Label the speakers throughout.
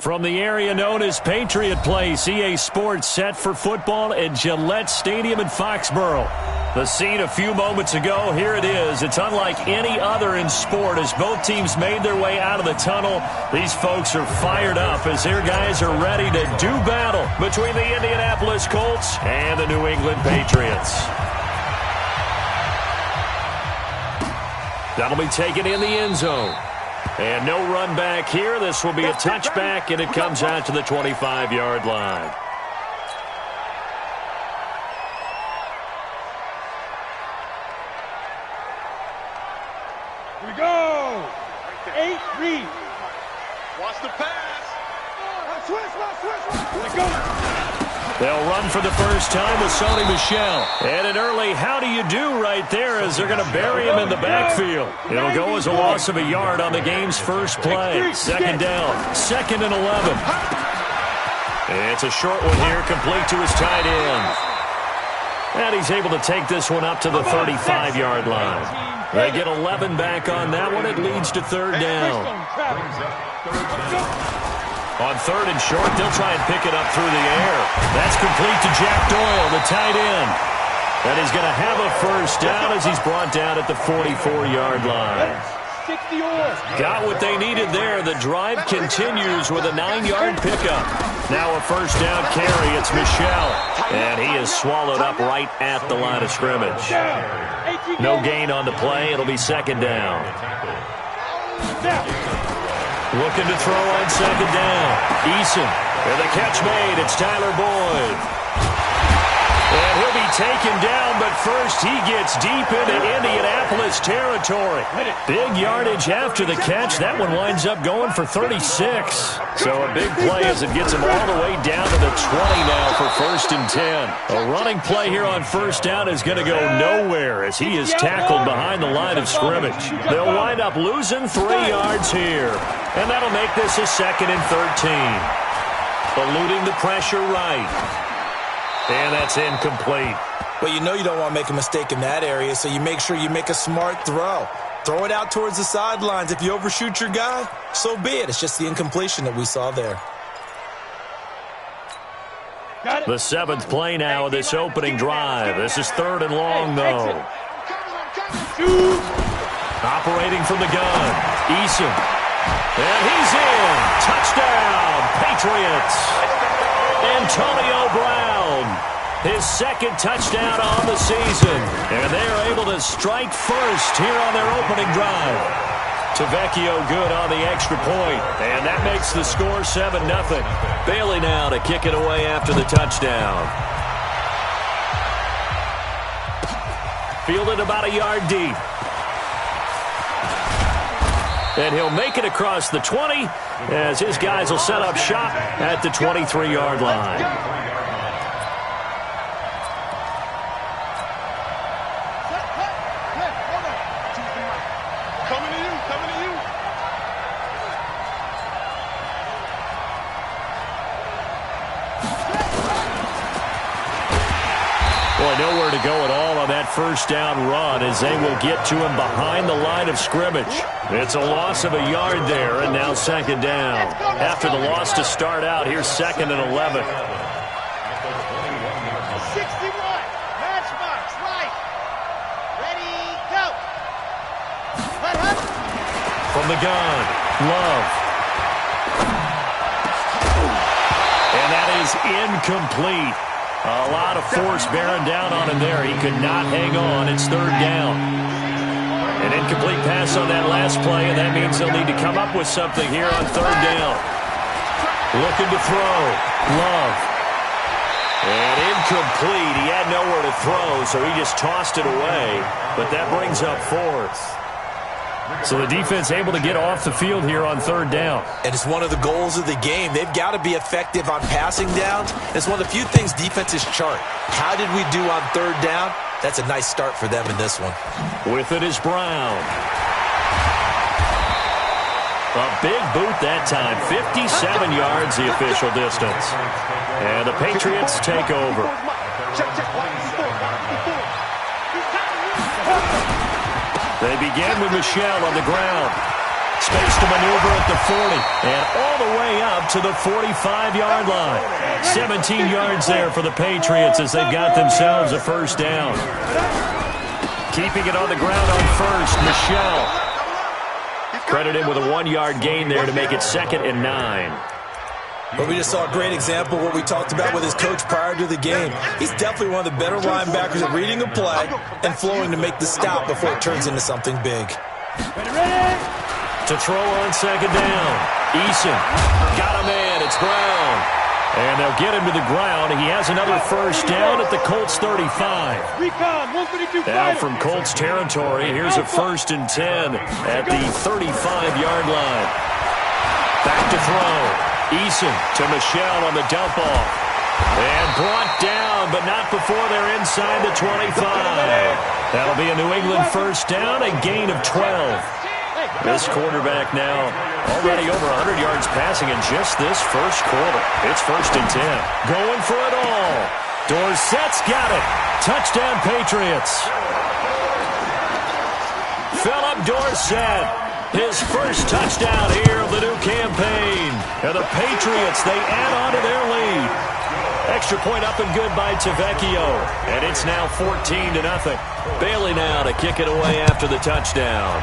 Speaker 1: From the area known as Patriot Place, EA Sports set for football at Gillette Stadium in Foxborough. The scene a few moments ago, here it is. It's unlike any other in sport as both teams made their way out of the tunnel. These folks are fired up as their guys are ready to do battle between the Indianapolis Colts and the New England Patriots. That'll be taken in the end zone. And no run back here. This will be a touchback, and it comes out to the 25-yard line.
Speaker 2: Here we go. 8 read.
Speaker 3: Watch the pass.
Speaker 2: Switch. Let go.
Speaker 1: They'll run for the first time with Sony Michel. And an early how do you do right there as they're going to bury him in the backfield. It'll go as a loss of a yard on the game's first play. Second down, 2nd and 11. It's a short one here, complete to his tight end. And he's able to take this one up to the 35-yard line. They get 11 back on that one. It leads to 3rd down. On 3rd and short, they'll try and pick it up through the air. That's complete to Jack Doyle, the tight end. And he's going to have a first down as he's brought down at the 44-yard line. Got what they needed there. The drive continues with a 9-yard pickup. Now a first down carry. It's Michel. And he is swallowed up right at the line of scrimmage. No gain on the play. It'll be 2nd down. Looking to throw on 2nd down. Eason. And the catch made. It's Tyler Boyd. And he'll be taken down, but first he gets deep into Indianapolis territory. Big yardage after the catch. That one winds up going for 36. So a big play as it gets him all the way down to the 20 now for 1st and 10. A running play here on first down is going to go nowhere as he is tackled behind the line of scrimmage. They'll wind up losing 3 yards here. And that'll make this a 2nd and 13. Eluding the pressure right. And that's incomplete.
Speaker 4: Well, you know you don't want to make a mistake in that area, so you make sure you make a smart throw. Throw it out towards the sidelines. If you overshoot your guy, so be it. It's just the incompletion that we saw there.
Speaker 1: The 7th play now of this opening drive. This is 3rd and long, though. Operating from the gun. Eason. And he's in. Touchdown, Patriots. Antonio Brown, his 2nd touchdown on the season. And they're able to strike first here on their opening drive. Tavecchio good on the extra point. And that makes the score 7-0. Bailey now to kick it away after the touchdown. Fielded about a yard deep. And he'll make it across the 20 as his guys will set up shop at the 23-yard line.
Speaker 3: Coming to you.
Speaker 1: Boy, nowhere to go at all on that first down run as they will get to him behind the line of scrimmage. It's a loss of a yard there, and now 2nd down. After the loss to start out, here's 2nd and 11.
Speaker 2: 61. Matchbox, right. Ready, go.
Speaker 1: From the gun, Love. And that is incomplete. A lot of force bearing down on him there. He could not hang on. It's 3rd down. An incomplete pass on that last play, and that means they'll need to come up with something here on 3rd down. Looking to throw. Love. And incomplete. He had nowhere to throw, so he just tossed it away. But that brings up 4th. So the defense able to get off the field here on 3rd down.
Speaker 4: And it's one of the goals of the game. They've got to be effective on passing downs. It's one of the few things defenses chart. How did we do on 3rd down? That's a nice start for them in this one.
Speaker 1: With it is Brown. A big boot that time. 57 yards the official distance. And the Patriots take over. They begin with Michel on the ground. space to maneuver at the 40. And all the way up to the 45-yard line. 17 yards there for the Patriots as they've got themselves a first down. Keeping it on the ground on first, Michelle. Credited with a 1-yard gain there to make it 2nd and 9.
Speaker 4: But we just saw a great example of what we talked about with his coach prior to the game. He's definitely one of the better linebackers at reading a play and flowing to make the stop before it turns into something big.
Speaker 1: To throw on 2nd down. Eason got a man. It's Brown. And they'll get him to the ground. He has another first down at the Colts 35. Now from Colts territory, here's a 1st and 10 at the 35-yard line. Back to throw. Eason to Michelle on the dump off. And brought down, but not before they're inside the 25. That'll be a New England first down, a gain of 12. This quarterback now already over 100 yards passing in just this first quarter. It's 1st and 10. Going for it all. Dorsett's got it. Touchdown, Patriots. Philip Dorsett. His first touchdown here of the new campaign. And the Patriots, they add on to their lead. Extra point up and good by Tavecchio. And it's now 14-0. Bailey now to kick it away after the touchdown.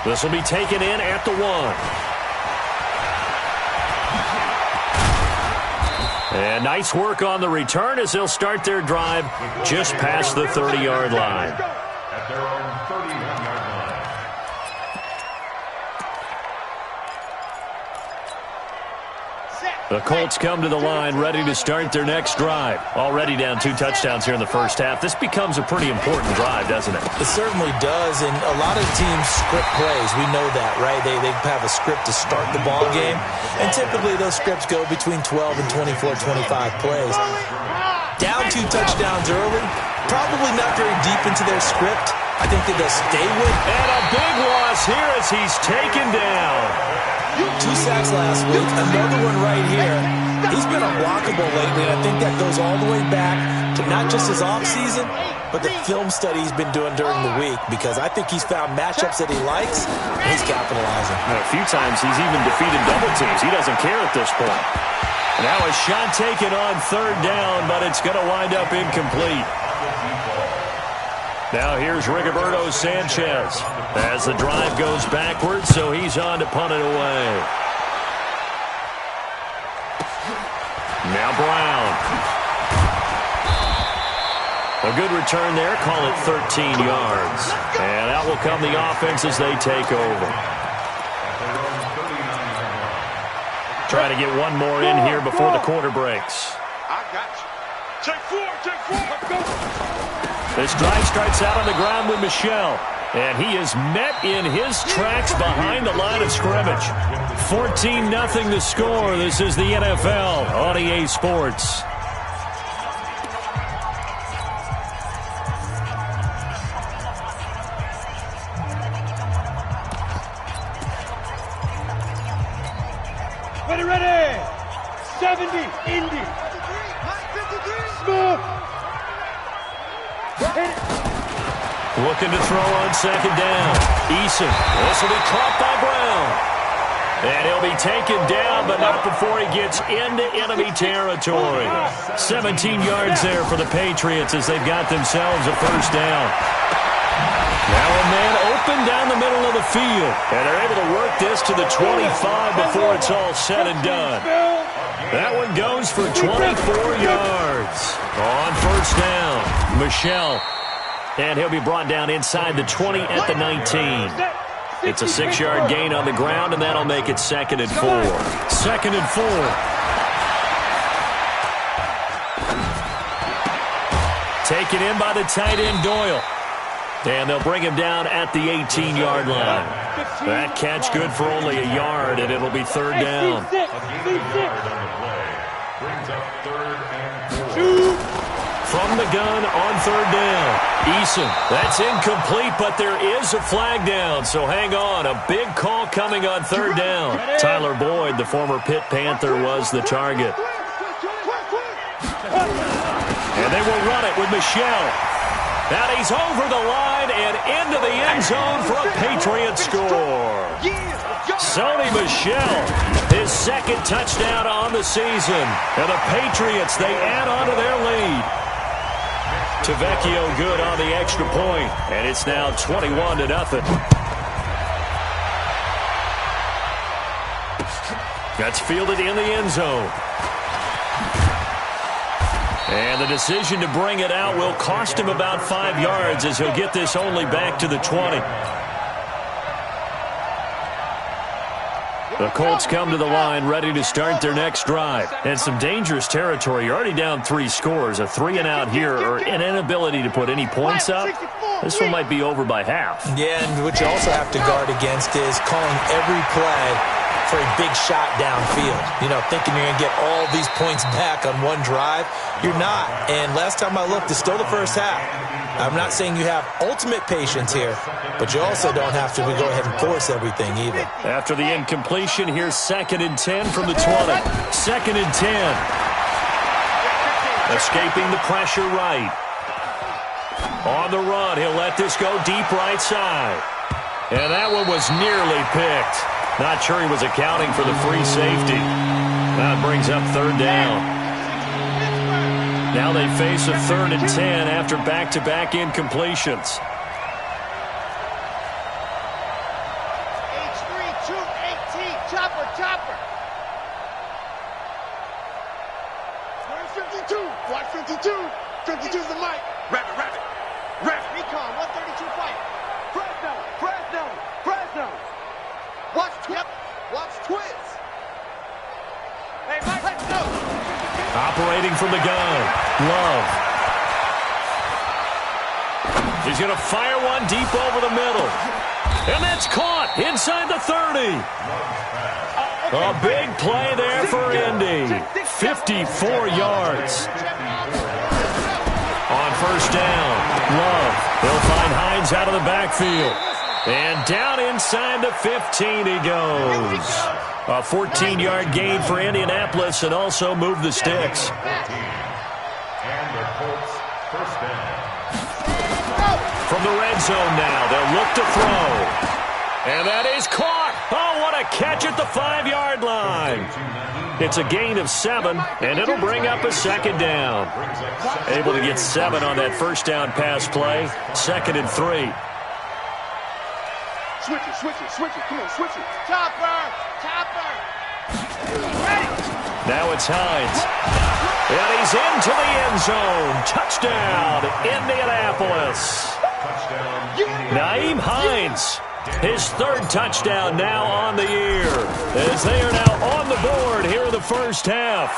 Speaker 1: This will be taken in at the 1. And nice work on the return as they'll start their drive just past the 30-yard line.
Speaker 3: At their own 31-yard line.
Speaker 1: The Colts come to the line ready to start their next drive. Already down 2 touchdowns here in the first half. This becomes a pretty important drive, doesn't it?
Speaker 4: It certainly does, and a lot of teams script plays. We know that, right? They have a script to start the ball game, and typically those scripts go between 12 and 24, 25 plays. Down 2 touchdowns early, probably not very deep into their script. I think that they'll stay with.
Speaker 1: And a big loss here as he's taken down.
Speaker 4: 2 sacks last week, another one right here. He's been unblockable lately, and I think that goes all the way back to not just his offseason, but the film study he's been doing during the week, because I think he's found matchups that he likes, and he's capitalizing.
Speaker 1: And a few times he's even defeated double teams. He doesn't care at this point. Now a shot taken on 3rd down, but it's going to wind up incomplete. Now here's Rigoberto Sanchez as the drive goes backwards, so he's on to punt it away. Now Brown. A good return there, call it 13 yards. And out will come the offense as they take over. Try to get one more in here before the quarter breaks.
Speaker 3: I got you. Take 4, take 4.
Speaker 1: This drive starts out on the ground with Michelle. And he is met in his tracks behind the line of scrimmage. 14-0 the score. This is the NFL on EA Sports.
Speaker 2: Ready. 70, Indy. Smooth.
Speaker 1: Looking to throw on 2nd down. Eason. This will be caught by Brown. And he'll be taken down, but not before he gets into enemy territory. 17 yards there for the Patriots as they've got themselves a first down. Now a man open down the middle of the field. And they're able to work this to the 25 before it's all said and done. That one goes for 24 yards. On first down, Michelle. And he'll be brought down inside the 20 at the 19. It's a 6-yard gain on the ground, and that'll make it 2nd and 4. 2nd and 4. Taken in by the tight end, Doyle. And they'll bring him down at the 18-yard line. That catch good for only a yard, and it'll be 3rd down.
Speaker 3: Brings up 3rd and 4.
Speaker 1: From the gun on 3rd down. Eason, that's incomplete, but there is a flag down, so hang on. A big call coming on 3rd down. Tyler Boyd, the former Pitt Panther, was the target. And they will run it with Michelle. And he's over the line and into the end zone for a Patriots score. Sony Michel, his second touchdown on the season. And the Patriots, they add on to their lead. Tavecchio good on the extra point, and it's now 21-0. That's fielded in the end zone. And the decision to bring it out will cost him about 5 yards as he'll get this only back to the 20. The Colts come to the line ready to start their next drive. And some dangerous territory. You're already down 3 scores. A 3-and-out here or an inability to put any points up. This one might be over by half.
Speaker 4: Yeah, and what you also have to guard against is calling every play for a big shot downfield. You know, thinking you're going to get all these points back on one drive. You're not. And last time I looked, it's still the first half. I'm not saying you have ultimate patience here, but you also don't have to go ahead and force everything either.
Speaker 1: After the incompletion, here's 2nd and 10 from the 20. 2nd and 10. Escaping the pressure right. On the run, he'll let this go deep right side. And that one was nearly picked. Not sure he was accounting for the free safety. That brings up 3rd down. Now they face a 3rd and 10 after back-to-back incompletions.
Speaker 2: H3-2-18, chopper. Where's 52? Watch 52. 52's the mic. Rabbit. Recon, 132 fight. Fresno. Watch twins. Hey, Mike, let's go.
Speaker 1: Operating from the gun. Love. He's going to fire one deep over the middle. And that's caught inside the 30. A big play there for Indy. 54 yards. On 1st down, Love. He'll find Hines out of the backfield. And down inside the 15 he goes. A 14-yard gain for Indianapolis and also move the sticks.
Speaker 3: And the Colts first down.
Speaker 1: From the red zone now, they'll look to throw. And that is caught. Oh, what a catch at the 5-yard line. It's a gain of 7, and it'll bring up a 2nd down. Able to get 7 on that 1st down pass play. 2nd and 3.
Speaker 2: Switch it. Come on, switch it. Chopper. Ready.
Speaker 1: Now it's Hines. And he's into the end zone. Touchdown, Indianapolis. Naeem Hines, his 3rd touchdown now on the year, as they are now on the board here in the 1st half.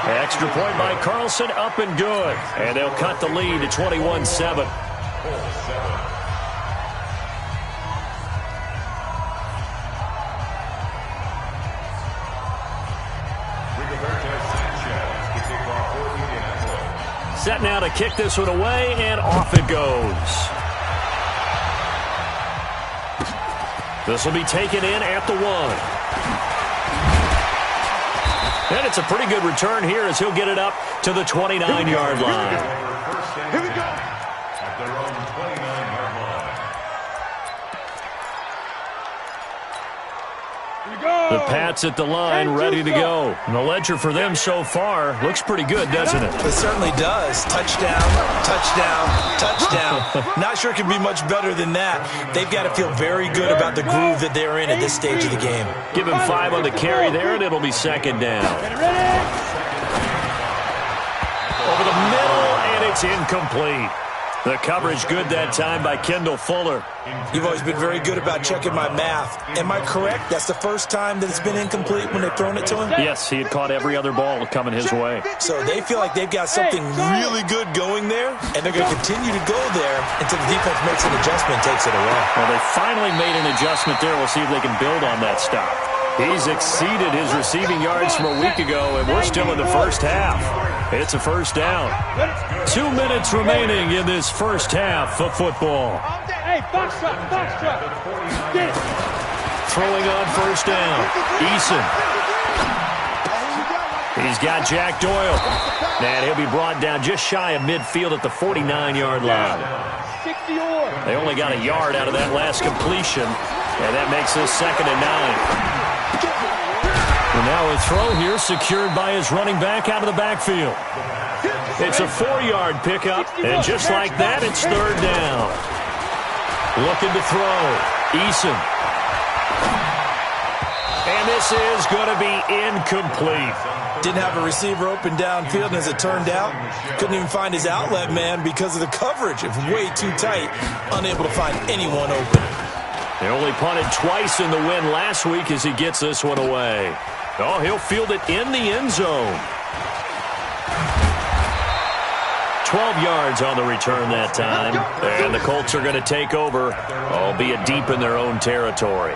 Speaker 1: Extra point by Carlson, up and good. And they'll cut the lead to 21-7. Set now to kick this one away, and off it goes. This will be taken in at the 1. And it's a pretty good return here as he'll get it up to the 29-yard line.
Speaker 2: Here we go.
Speaker 3: At their own 29-yard line.
Speaker 1: The Pats at the line, ready to go. And the ledger for them so far looks pretty good, doesn't it?
Speaker 4: It certainly does. Touchdown. Not sure it can be much better than that. They've got to feel very good about the groove that they're in at this stage of the game.
Speaker 1: Give him 5 on the carry there, and it'll be 2nd down. Over the middle, and it's incomplete. The coverage good that time by Kendall Fuller.
Speaker 4: You've always been very good about checking my math. Am I correct? That's the first time that it's been incomplete when they've thrown it to him?
Speaker 1: Yes, he had caught every other ball coming his way.
Speaker 4: So they feel like they've got something really good going there, and they're going to continue to go there until the defense makes an adjustment and takes it away.
Speaker 1: Well, they finally made an adjustment there. We'll see if they can build on that stop. He's exceeded his receiving yards from a week ago, and we're still in the 1st half. It's a 1st down. 2 minutes remaining in this 1st half of football.
Speaker 2: Hey, box truck. Get it.
Speaker 1: Throwing on 1st down. Eason. He's got Jack Doyle. And he'll be brought down just shy of midfield at the 49-yard line. They only got a yard out of that last completion, and that makes this 2nd and 9. And now a throw here secured by his running back out of the backfield. It's a 4-yard pickup, and just like that, it's 3rd down. Looking to throw. Eason. And this is going to be incomplete.
Speaker 4: Didn't have a receiver open downfield, and as it turned out, couldn't even find his outlet man because of the coverage. It was way too tight, unable to find anyone open.
Speaker 1: They only punted twice in the win last week as he gets this one away. Oh, he'll field it in the end zone. 12 yards on the return that time. And the Colts are going to take over, albeit deep in their own territory.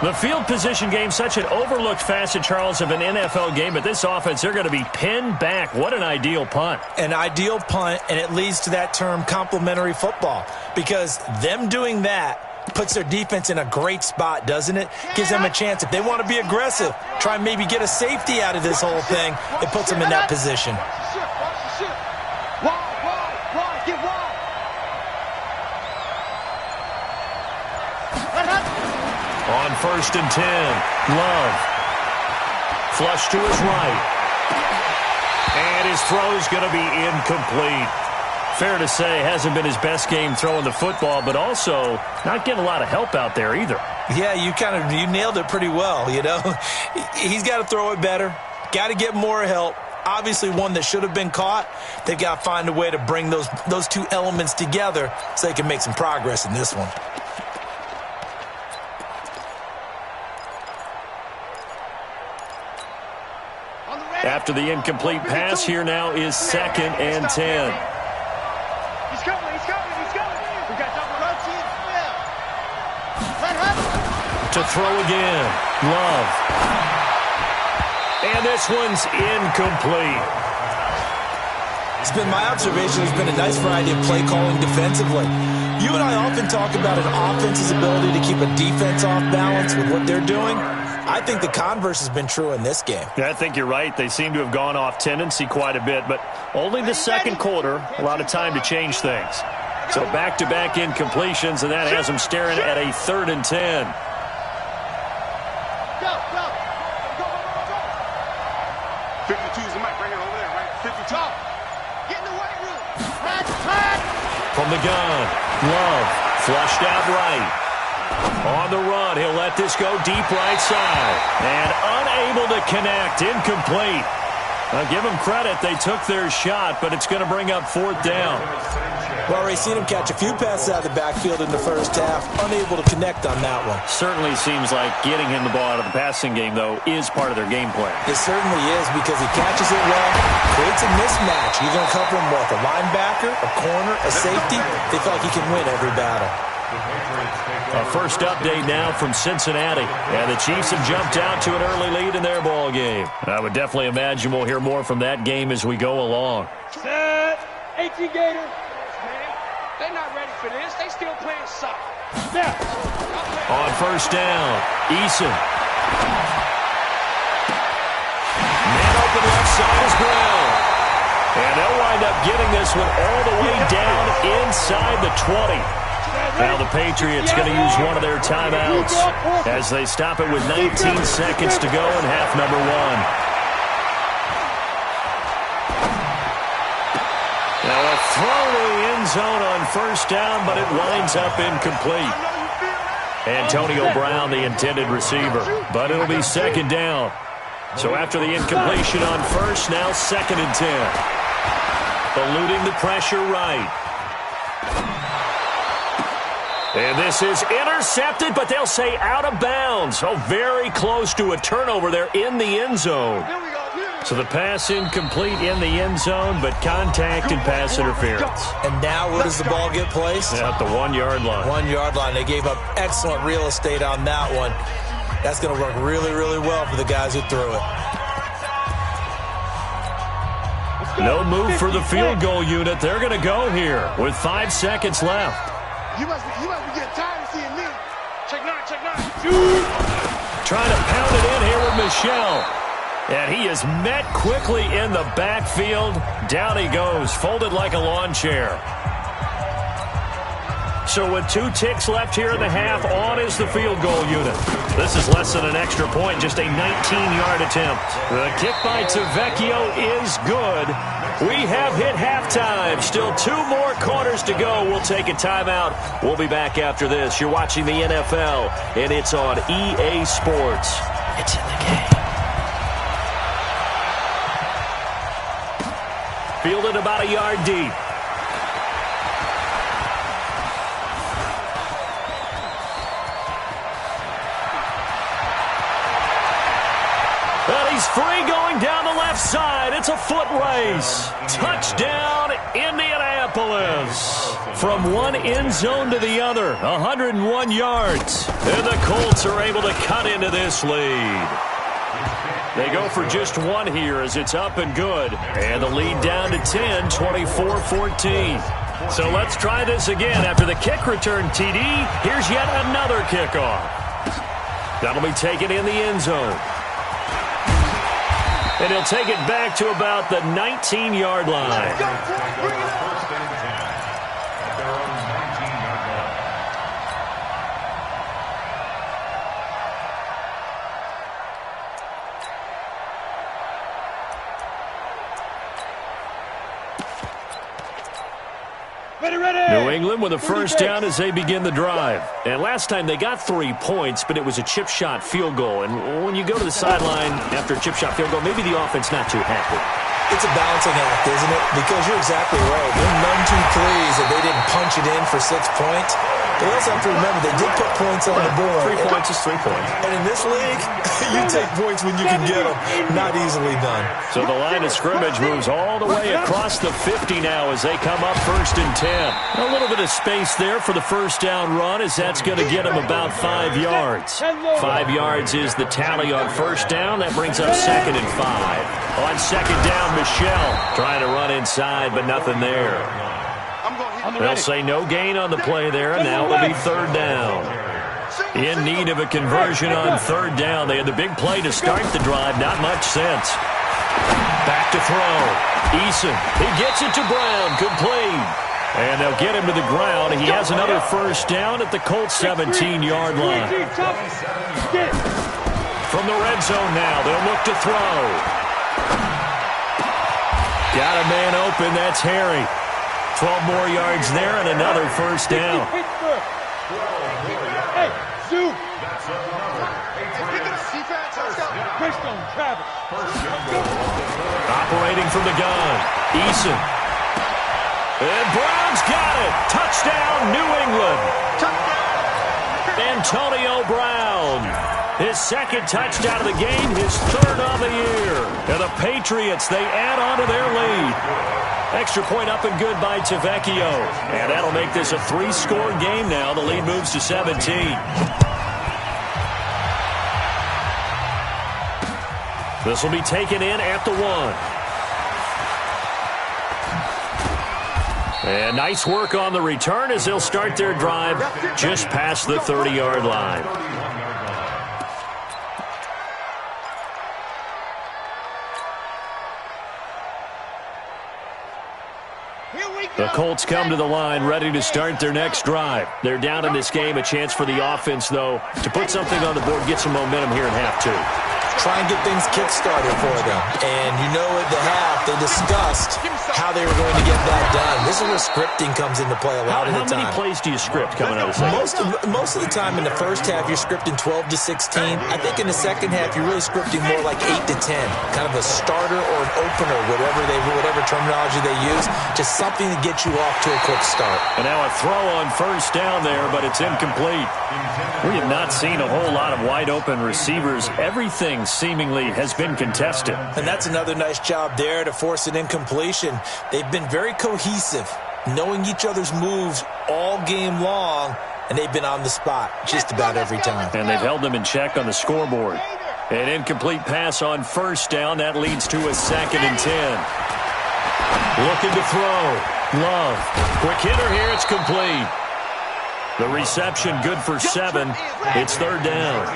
Speaker 1: The field position game, such an overlooked facet, Charles, of an NFL game. But this offense, they're going to be pinned back. What an ideal punt.
Speaker 4: An ideal punt, and it leads to that term complementary football. Because them doing that puts their defense in a great spot, doesn't it? Gives them a chance. If they want to be aggressive, try and maybe get a safety out of this whole thing, it puts them in that position.
Speaker 1: On 1st and 10, Love. Flush to his right. And his throw's going to be incomplete. Fair to say, hasn't been his best game throwing the football, but also not getting a lot of help out there either.
Speaker 4: Yeah, you nailed it pretty well, you know. He's got to throw it better. Got to get more help. Obviously one that should have been caught. They've got to find a way to bring those two elements together so they can make some progress in this one.
Speaker 1: After the incomplete pass, here now is 2nd and 10.
Speaker 2: He's coming. We got double runs in.
Speaker 1: To throw again. Love. And this one's incomplete.
Speaker 4: It's been my observation. There's been a nice variety of play calling defensively. You and I often talk about an offense's ability to keep a defense off balance with what they're doing. I think the converse has been true in this game.
Speaker 1: Yeah, I think you're right. They seem to have gone off tendency quite a bit, but only the 2nd quarter, a lot of time to change things. So back-to-back incompletions, and that has them staring at a 3rd and 10.
Speaker 2: Go. 52 is the mic right here over there, right? 52. Get in the weight room.
Speaker 1: From the gun, Love, flushed out right. On the run, he'll let this go deep right side. And unable to connect, incomplete. Now, give them credit, they took their shot, but it's going to bring up 4th down.
Speaker 4: Well, we've seen him catch a few passes out of the backfield in the first half, unable to connect on that one.
Speaker 1: Certainly seems like getting him the ball out of the passing game, though, is part of their game plan.
Speaker 4: It certainly is because he catches it well, creates a mismatch. You're going to cover him with a linebacker, a corner, a safety. They feel like he can win every battle.
Speaker 1: A first update now from Cincinnati. And the Chiefs have jumped out to an early lead in their ball game. I would definitely imagine we'll hear more from that game as we go along.
Speaker 2: Set. 18 Gators. They're not ready for this. They still playing soccer. Now.
Speaker 1: On 1st down, Eason. Man open left side is Brown. And they'll wind up getting this one all the way down inside the 20. Now the Patriots going to use one of their timeouts as they stop it with 19 seconds to go in half number 1. Now a throw to the end zone on 1st down, but it winds up incomplete. Antonio Brown, the intended receiver, but it'll be 2nd down. So after the incompletion on 1st, now 2nd and 10. Eluding the pressure right. And this is intercepted, but they'll say out of bounds. Oh, very close to a turnover there in the end zone. So the pass incomplete in the end zone, but contact and pass interference.
Speaker 4: And now where does the ball get placed?
Speaker 1: At the 1-yard line.
Speaker 4: 1-yard line. They gave up excellent real estate on that one. That's going to work really, really well for the guys who threw it.
Speaker 1: No move for the field goal unit. They're going to go here with 5 seconds left.
Speaker 2: You must be getting tired of seeing me. Check 9.
Speaker 1: Trying to pound it in here with Michelle. And he is met quickly in the backfield. Down he goes, folded like a lawn chair. So with 2 ticks left here in the half, on is the field goal unit. This is less than an extra point, just a 19-yard attempt. The kick by Tavecchio is good. We have hit halftime. Still 2 more quarters to go. We'll take a timeout. We'll be back after this. You're watching the NFL, and it's on EA Sports. It's in the game. Fielded about a yard deep. Well, he's free going down the left side. It's a foot race. Touchdown, Indianapolis. From one end zone to the other, 101 yards. And the Colts are able to cut into this lead. They go for just 1 here as it's up and good. And the lead down to 10, 24-14. So let's try this again. After the kick return TD, here's yet another kickoff. That'll be taken in the end zone. And he'll take it back to about the 19-yard line. New England with a first down as they begin the drive. And last time they got 3 points, but it was a chip shot field goal. And when you go to the sideline after a chip shot field goal, maybe the offense not too happy.
Speaker 4: It's a balancing act, isn't it? Because you're exactly right. They're none too pleased that they didn't punch it in for 6 points. But you also have to remember they did put points on the board.
Speaker 1: 3 points is 3 points.
Speaker 4: And in this league, you take points when you can get them. Not easily done.
Speaker 1: So the line of scrimmage moves all the way across the 50 now as they come up 1st and 10. A little bit of space there for the first down run as that's going to get them about 5 yards. 5 yards is the tally on first down. That brings up 2nd and 5. On 2nd down, Michelle trying to run inside, but nothing there. They'll say no gain on the play there, and now it'll be 3rd down. In need of a conversion on 3rd down. They had the big play to start the drive. Not much sense. Back to throw. Eason, he gets it to Brown. Complete. And they'll get him to the ground. He has another first down at the Colts 17-yard line. From the red zone now, they'll look to throw. Got a man open. That's Harry. 12 more yards there and another first down.
Speaker 2: Hey, Zoo.
Speaker 1: Operating from the gun. Eason. And Brown's got it. Touchdown, New England. Antonio Brown. His 2nd touchdown of the game, his 3rd of the year. And the Patriots, they add on to their lead. Extra point up and good by Tavecchio. And that'll make this a 3-score game now. The lead moves to 17. This will be taken in at the 1. And nice work on the return as they'll start their drive just past the 30-yard line. The Colts come to the line ready to start their next drive. They're down in this game. A chance for the offense, though, to put something on the board, get some momentum here in half 2.
Speaker 4: Try and get things kick-started for them. And you know at the half, they discussed how they were going to get that done. This is where scripting comes into play a lot of the time.
Speaker 1: How many plays do you script coming out of the second?
Speaker 4: Most of the time in the first half, you're scripting 12 to 16. I think in the second half, you're really scripting more like 8 to 10. Kind of a starter or an opener, whatever terminology they use. Just something to get you off to a quick start.
Speaker 1: And now a throw on first down there, but it's incomplete. We have not seen a whole lot of wide-open receivers. Everything seemingly has been contested.
Speaker 4: And that's another nice job there to force an incompletion. They've been very cohesive, knowing each other's moves all game long, and they've been on the spot just about every time.
Speaker 1: And they've held them in check on the scoreboard. An incomplete pass on first down. That leads to a 2nd and 10. Looking to throw. Love. Quick hitter here. It's complete. The reception good for 7. It's third down.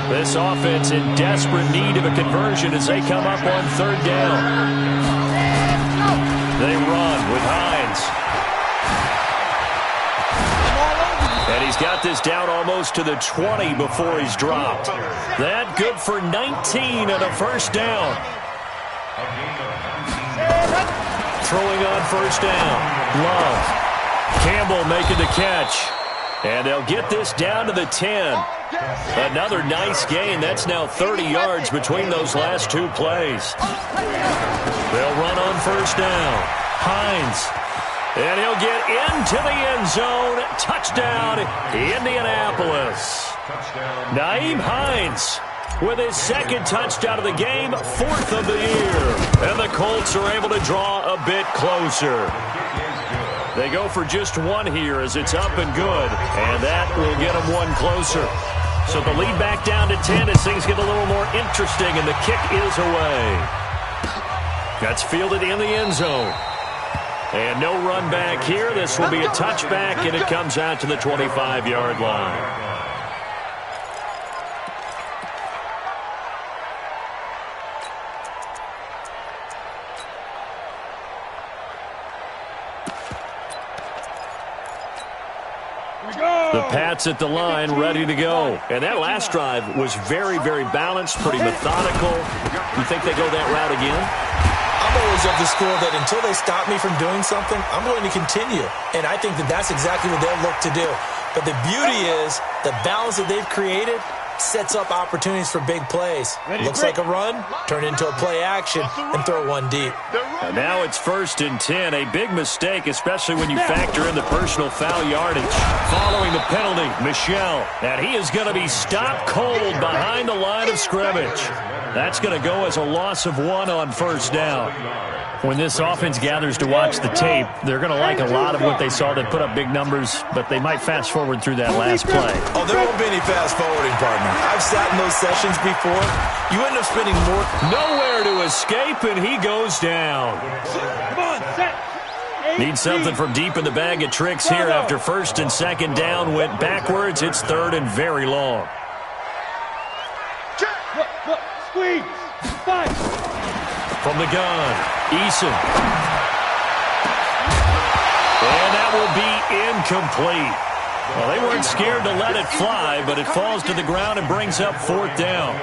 Speaker 1: This offense in desperate need of a conversion as they come up on third down. They run with Hines. And he's got this down almost to the 20 before he's dropped. That good for 19 and a first down. Throwing on first down. Love. Campbell making the catch. And they'll get this down to the 10. Another nice gain. That's now 30 yards between those last 2 plays. They'll run on first down. Hines. And he'll get into the end zone. Touchdown, Indianapolis. Nyheim Hines with his second touchdown of the game, 4th of the year. And the Colts are able to draw a bit closer. They go for just 1 here as it's up and good, and that will get them 1 closer. So the lead back down to 10 as things get a little more interesting, and the kick is away. That's fielded in the end zone. And no run back here. This will be a touchback, and it comes out to the 25-yard line. The Pats at the line, ready to go. And that last drive was very, very balanced, pretty methodical. You think they go that route again?
Speaker 4: I'm always of the school that until they stop me from doing something, I'm going to continue. And I think that that's exactly what they'll look to do. But the beauty is the balance that they've created sets up opportunities for big plays. Looks like a run, turn into a play action, and throw one deep.
Speaker 1: And now it's 1st and 10. A big mistake, especially when you factor in the personal foul yardage. Following the penalty, Michel. And he is going to be stopped cold behind the line of scrimmage. That's going to go as a loss of 1 on first down. When this offense gathers to watch the tape, they're going to like a lot of what they saw. They put up big numbers, but they might fast forward through that last play.
Speaker 4: Oh, there won't be any fast forwarding, partner. I've sat in those sessions before. You end up spending more.
Speaker 1: Nowhere to escape, and he goes down.
Speaker 2: Come on, set.
Speaker 1: Need something from deep in the bag of tricks here after 1st and 2nd down. Went backwards. It's 3rd and very long.
Speaker 2: Look, squeeze. Fight.
Speaker 1: From the gun, Eason. And that will be incomplete. Well, they weren't scared to let it fly, but it falls to the ground and brings up 4th down.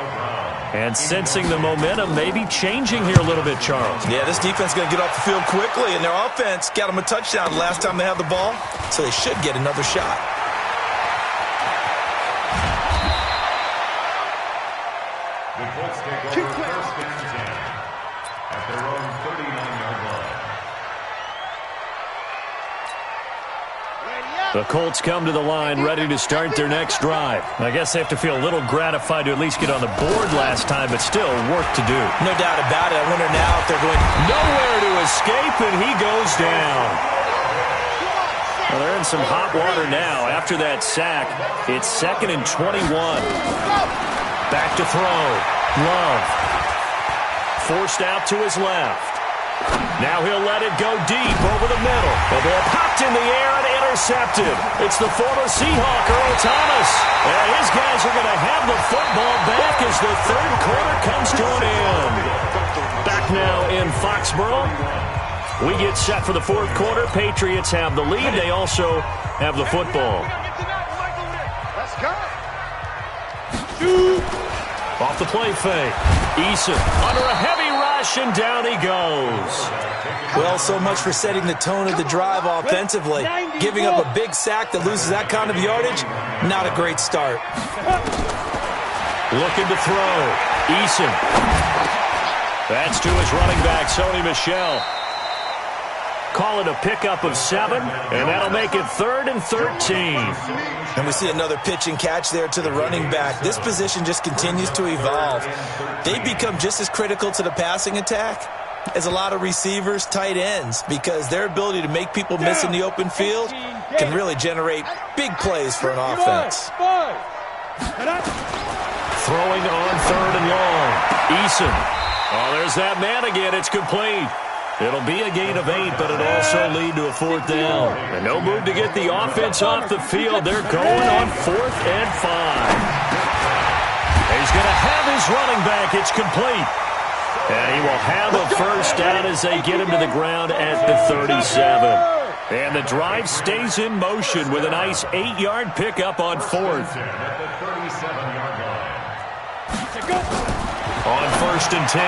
Speaker 1: And sensing the momentum maybe changing here a little bit, Charles.
Speaker 4: Yeah, this defense is going to get off the field quickly, and their offense got them a touchdown last time they had the ball, so they should get another shot.
Speaker 5: The Colts take over 1st and 10 at their own 39-yard line.
Speaker 1: The Colts come to the line ready to start their next drive. I guess they have to feel a little gratified to at least get on the board last time, but still work to do.
Speaker 4: No doubt about it. I wonder now if they're going
Speaker 1: nowhere to escape, and he goes down. Well, they're in some hot water now. After that sack, it's 2nd and 21. Back to throw. Love. Forced out to his left. Now he'll let it go deep over the middle. The ball popped in the air and intercepted. It's the former Seahawk, Earl Thomas. And his guys are going to have the football back as the 3rd quarter comes to an end. Back now in Foxborough. We get set for the 4th quarter. Patriots have the lead. They also have the football.
Speaker 2: Let's go.
Speaker 1: Off the play fake. Eason under a heavy rush, and down he goes.
Speaker 4: Well, so much for setting the tone of the drive offensively. Giving up a big sack that loses that kind of yardage, not a great start.
Speaker 1: Looking to throw. Eason. That's to his running back, Sony Michel. Call it a pickup of 7, and that'll make it 3rd and 13.
Speaker 4: And we see another pitch and catch there to the running back. This position just continues to evolve. They become just as critical to the passing attack as a lot of receivers, tight ends, because their ability to make people miss in the open field can really generate big plays for an offense.
Speaker 1: Throwing on 3rd and long. Eason. Oh, there's that man again. It's complete. It'll be a gain of 8, but it'll also lead to a 4th down. And no move to get the offense off the field. They're going on 4th and 5. He's going to have his running back. It's complete. And he will have a 1st down as they get him to the ground at the 37. And the drive stays in motion with a nice 8-yard pickup on 4th. On 1st and 10,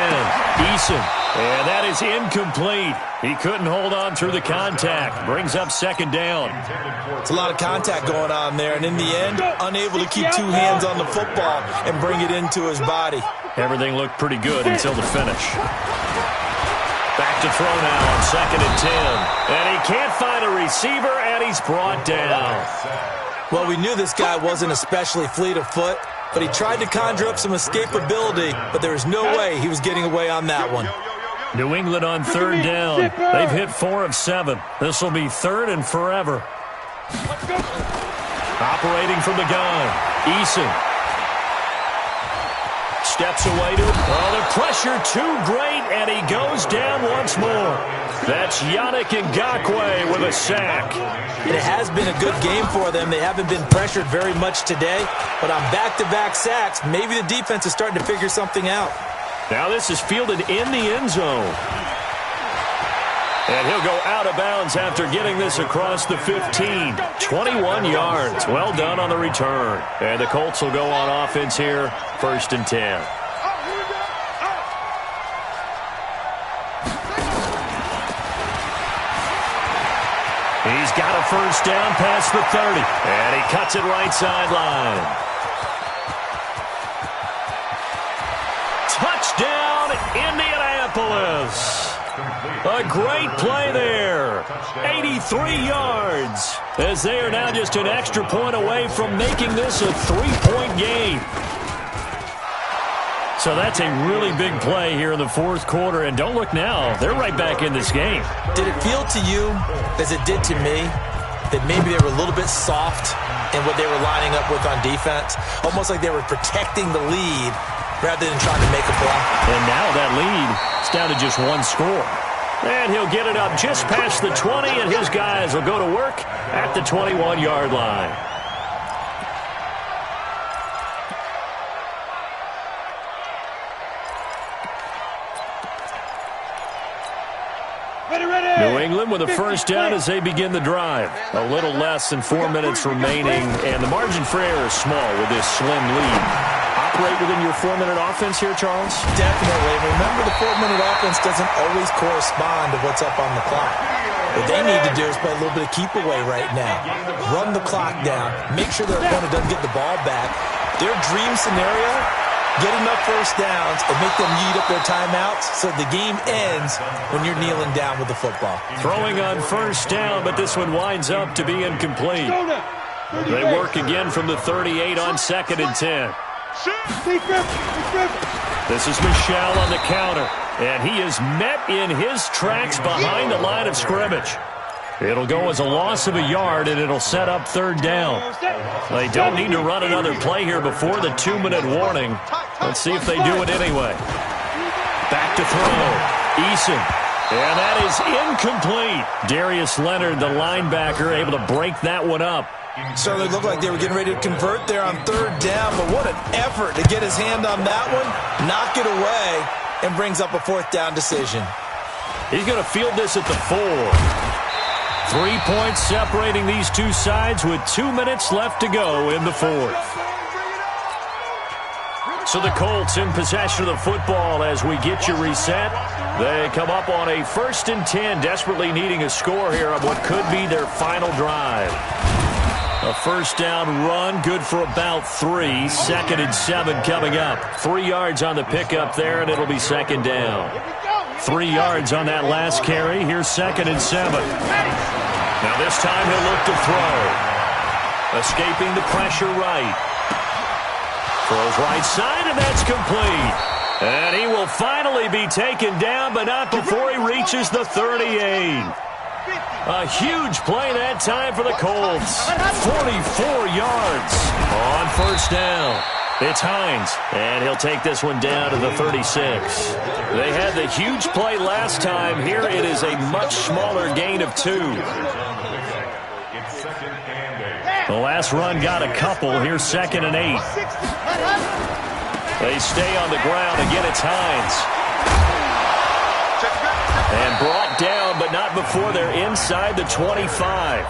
Speaker 1: Eason. And that is incomplete. He couldn't hold on through the contact. Brings up 2nd down.
Speaker 4: It's a lot of contact going on there, and in the end, unable to keep 2 hands on the football and bring it into his body.
Speaker 1: Everything looked pretty good until the finish. Back to throw now on 2nd and 10. And he can't find a receiver, and he's brought down.
Speaker 4: Well, we knew this guy wasn't especially fleet of foot, but he tried to conjure up some escapability, but there was no way he was getting away on that one.
Speaker 1: New England on 3rd down. They've hit 4 of 7. This will be 3rd and forever. Operating from the gun, Eason. Steps away to it. Oh, the pressure too great, and he goes down once more. That's Yannick Ngakoue with a sack.
Speaker 4: And it has been a good game for them. They haven't been pressured very much today, but on back-to-back sacks, maybe the defense is starting to figure something out.
Speaker 1: Now this is fielded in the end zone. And he'll go out of bounds after getting this across the 15. 21 yards. Well done on the return. And the Colts will go on offense here, 1st and 10. He's got a 1st down past the 30. And he cuts it right sideline. Touchdown, Indianapolis. A great play there. 83 yards. As they are now just an extra point away from making this a 3-point game. So that's a really big play here in the 4th quarter. And don't look now. They're right back in this game.
Speaker 4: Did it feel to you, as it did to me, that maybe they were a little bit soft in what they were lining up with on defense? Almost like they were protecting the lead rather than trying to make a play.
Speaker 1: And now that lead is down to just 1 score. And he'll get it up just past the 20, and his guys will go to work at the 21-yard line. New England with a 1st down as they begin the drive. A little less than 4 minutes remaining, and the margin for error is small with this slim lead. Operate within your 4-minute offense here, Charles?
Speaker 4: Definitely. Remember, the 4-minute offense doesn't always correspond to what's up on the clock. What they need to do is play a little bit of keep away right now. Run the clock down. Make sure their opponent doesn't get the ball back. Their dream scenario, get enough 1st downs and make them eat up their timeouts so the game ends when you're kneeling down with the football.
Speaker 1: Throwing on 1st down, but this one winds up to be incomplete. They work again from the 38 on 2nd and 10. This is Michel on the counter, and he is met in his tracks behind the line of scrimmage. It'll go as a loss of a yard, and it'll set up 3rd down. They don't need to run another play here before the 2-minute warning. Let's see if they do it anyway. Back to throw. Eason. And that is incomplete. Darius Leonard, the linebacker, able to break that one up.
Speaker 4: Certainly looked like they were getting ready to convert there on 3rd down, but what an effort to get his hand on that one, knock it away, and brings up a 4th down decision.
Speaker 1: He's going to field this at the 4. 3 points separating these two sides with 2 minutes left to go in the 4th. So the Colts in possession of the football as we get you reset. They come up on a 1st and 10, desperately needing a score here on what could be their final drive. A 1st down run, good for about 3. 2nd and 7 coming up. 3 yards on the pickup there, and it'll be 2nd down. 3 yards on that last carry. Here's 2nd and 7. Now this time he'll look to throw. Escaping the pressure right. Throws right side, and that's complete. And he will finally be taken down, but not before he reaches the 38. A huge play that time for the Colts. 44 yards on 1st down. It's Hines, and he'll take this one down to the 36. They had the huge play last time. Here it is a much smaller gain of 2. The last run got a couple. Here's 2nd and 8. They stay on the ground. Again, it's Hines. And brought down, but not before they're inside the 25.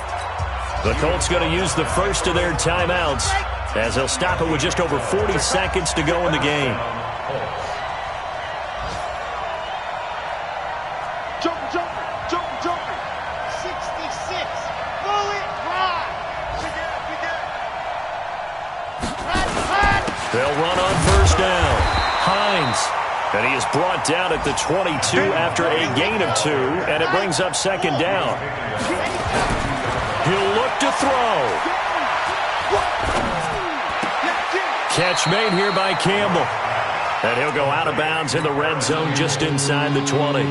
Speaker 1: The Colts going to use the first of their timeouts, as they'll stop it with just over 40 seconds to go in the game.
Speaker 2: Jumper. 66. Bullet ride.
Speaker 1: They'll run on first down. Hines. And he is brought down at the 22 after a gain of 2, and it brings up 2nd down. He'll look to throw. Catch made here by Campbell. And he'll go out of bounds in the red zone just inside the 20.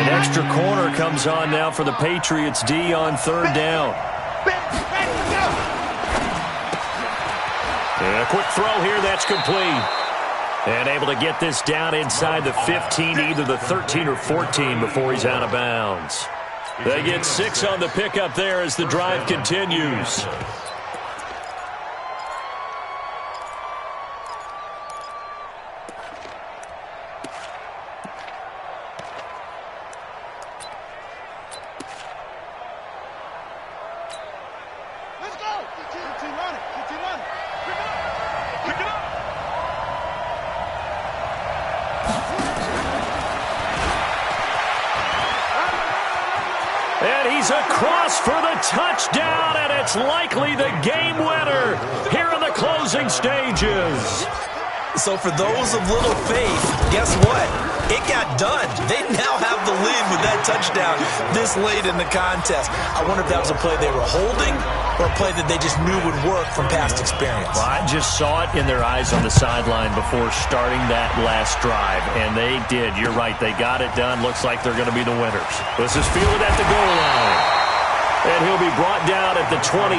Speaker 1: An extra corner comes on now for the Patriots D on 3rd down. And a quick throw here, that's complete. And able to get this down inside the 15, either the 13 or 14 before he's out of bounds. They get 6 on the pickup there as the drive continues.
Speaker 2: Let's go. Keep running. Pick it up.
Speaker 1: And he's across for the touchdown, and it's likely the game winner here in the closing stages.
Speaker 4: So for those of little faith, guess what? It got done. They now have the lead with that touchdown this late in the contest. I wonder if that was a play they were holding or a play that they just knew would work from past experience.
Speaker 1: Well, I just saw it in their eyes on the sideline before starting that last drive, and they did. You're right. They got it done. Looks like they're going to be the winners. This is fielded at the goal line. And he'll be brought down at the 23,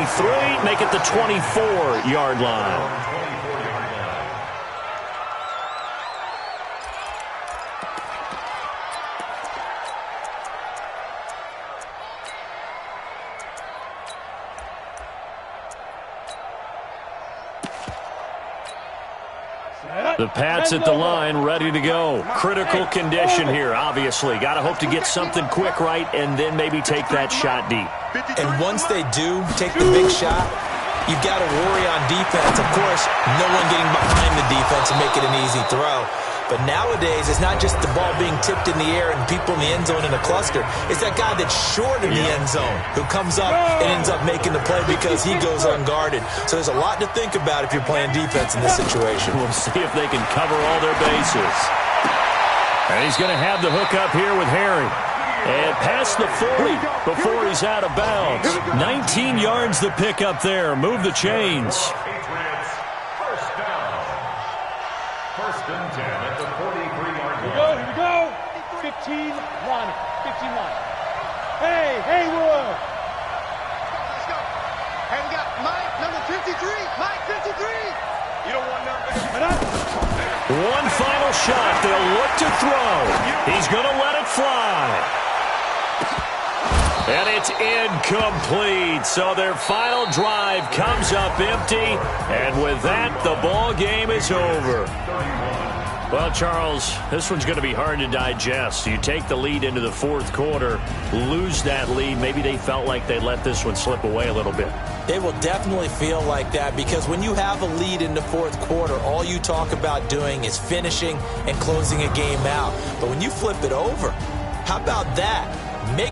Speaker 1: make it the 24-yard line. The Pats at the line, ready to go. Critical condition here, obviously. Got to hope to get something quick right and then maybe take that shot deep.
Speaker 4: And once they do take the big shot, you've got to worry on defense. Of course, no one getting behind the defense and make it an easy throw. But nowadays, it's not just the ball being tipped in the air and people in the end zone in a cluster. It's that guy that's short in the end zone who comes up and ends up making the play because he goes unguarded. So there's a lot to think about if you're playing defense in this situation.
Speaker 1: We'll see if they can cover all their bases. And he's going to have the hook up here with Harry. And past the 40 before he's out of bounds. 19 yards the pick up there. Move the chains.
Speaker 5: First and 10 at the 43-yard line.
Speaker 2: Here we go. 15 line. Hey, Haywood. Let's go. Hey, we got Mike, number 53. Mike, 53. You don't want nothing.
Speaker 1: One final shot. They'll look to throw. He's going to let it fly. And it's incomplete. So their final drive comes up empty. And with that, the ball game is over. Well, Charles, this one's going to be hard to digest. You take the lead into the fourth quarter, lose that lead. Maybe they felt like they let this one slip away a little bit.
Speaker 4: They will definitely feel like that because when you have a lead in the fourth quarter, all you talk about doing is finishing and closing a game out. But when you flip it over, how about that? Make